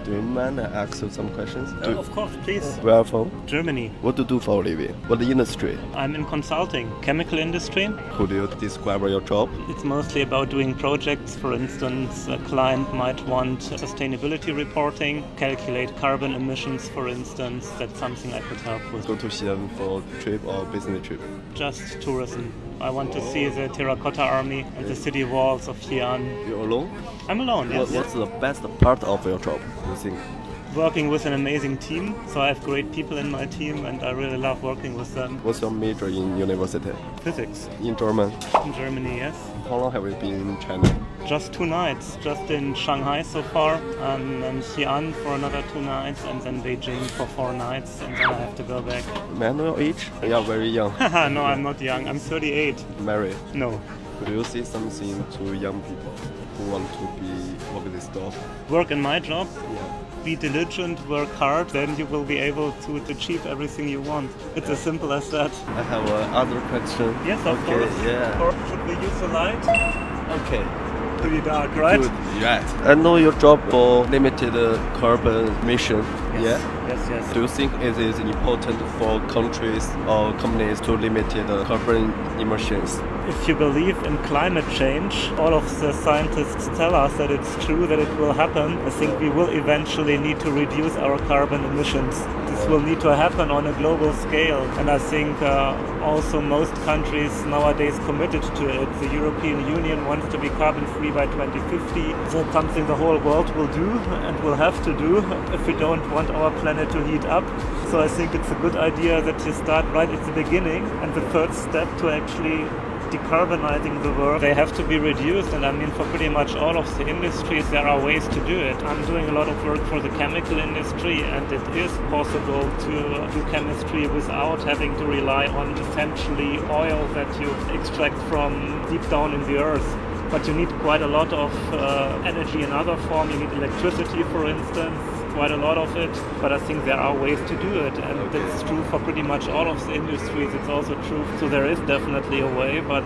Do you mind I ask you some questions? Of course, please. Where are you from? Germany. What do you do for a living? What industry? I'm in consulting, chemical industry. Could you describe your job? It's mostly about doing projects. For instance, a client might want sustainability reporting, calculate carbon emissions, for instance. That's something I could help with. Go to Xi'an for trip or business trip? Just tourism. I want to see the Terracotta Army and the city walls of Xi'an. You're alone? I'm alone, yes. What's the best part of your job, you think? Working with an amazing team. So I have great people in my team and I really love working with them. What's your major in university? Physics. In German? In Germany, yes. How long have you been in China? Just 2 nights. Just in Shanghai so far, and then Xi'an for another 2 nights, and then Beijing for 4 nights, and then I have to go back. May I know your age? You are very young. No, I'm not young. I'm 38. Married? No. Could you say something to young people who want to work this job? Work in my job. Yeah. Be diligent, work hard, then you will be able to achieve everything you want. It's as simple as that. I have another question. Yes, of course. Yeah. Or should we use the light? Okay. Pretty dark, right? Good. Right. I know your job for limited carbon emission. Yes. Yeah. Yes. Do you think it is important for countries or companies to limit the carbon emissions? If you believe in climate change, all of the scientists tell us that it's true, that it will happen. I think we will eventually need to reduce our carbon emissions. This will need to happen on a global scale. And I think also most countries nowadays committed to it. The European Union wants to be carbon-free by 2050. That's something the whole world will do and will have to do if we don't want our planet to heat up. So I think it's a good idea that you start right at the beginning, and the first step to actually decarbonizing the world, they have to be reduced. And I mean, for pretty much all of the industries there are ways to do it. I'm doing a lot of work for the chemical industry, and it is possible to do chemistry without having to rely on essentially oil that you extract from deep down in the earth. But you need quite a lot of energy in other form. You need electricity, for instance, quite a lot of it. But I think there are ways to do it, and that's true for pretty much all of the industries. It's also true. So there is definitely a way, but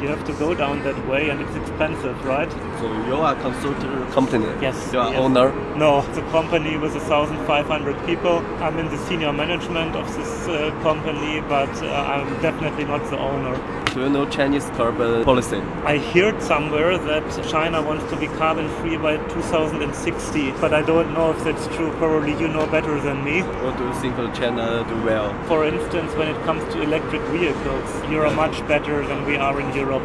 you have to go down that way, and it's expensive, right? So you are a consultant company? Yes. You are yes. owner? No, it's a company with 1,500 people. I'm in the senior management of this company, but I'm definitely not the owner. Do you know Chinese carbon policy? I heard somewhere that China wants to be carbon-free by 2060, but I don't know if that's true. Probably you know better than me. What do you think of China do well? For instance, when it comes to electric vehicles, you're much better than we are in Europe.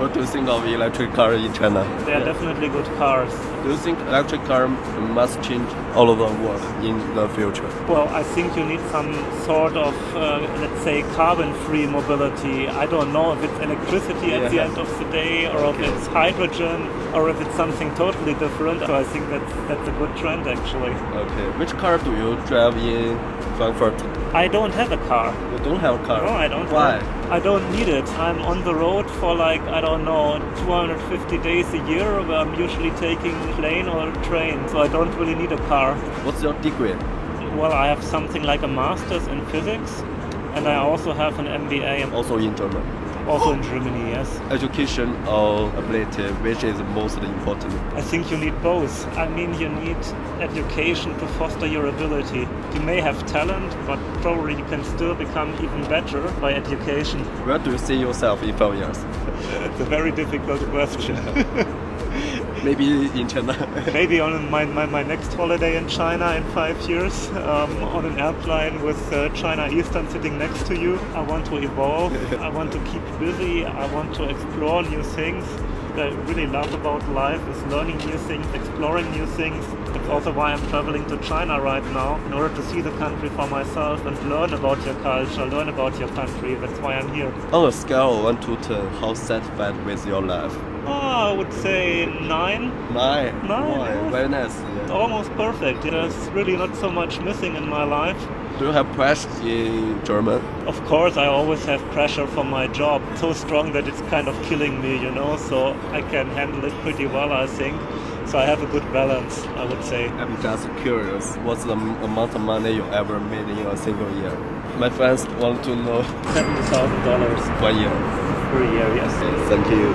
What do you think of electric car in China? They are definitely good cars. Do you think electric car must change all over the world in the future? Well, I think you need some sort of, let's say, carbon-free mobility. I don't know if it's electricity at the end of the day, or if it's hydrogen, or if it's something totally different. So I think that's a good trend, actually. Okay. Which car do you drive in Frankfurt? I don't have a car. You don't have a car? No, I don't. Why? I don't need it. I'm on the road for 250 days a year, where I'm usually taking plane or train, so I don't really need a car. What's your degree? Well, I have something like a master's in physics, and I also have an MBA. Also in German? Also in Germany, yes. Education or ability, which is most important? I think you need both. I mean, you need education to foster your ability. You may have talent, but probably you can still become even better by education. Where do you see yourself in 5 years? It's a very difficult question. Maybe in China. Maybe on my next holiday in China in 5 years, on an airplane with China Eastern sitting next to you. I want to evolve. I want to keep busy. I want to explore new things. What I really love about life is learning new things, exploring new things. That's also why I'm traveling to China right now, in order to see the country for myself and learn about your culture, learn about your country. That's why I'm here. On a scale of 1 to 10, how satisfied with your life? I would say 9. 9? 9, Why? yeah. Very nice. Yeah. Almost perfect. There's really not so much missing in my life. Do you have pressure in German? Of course, I always have pressure from my job. So strong that it's kind of killing me, so I can handle it pretty well, I think. So I have a good balance, I would say. I'm just curious, what's the amount of money you ever made in a single year? My friends want to know. $70,000 1 year. per year, yes. Thank you.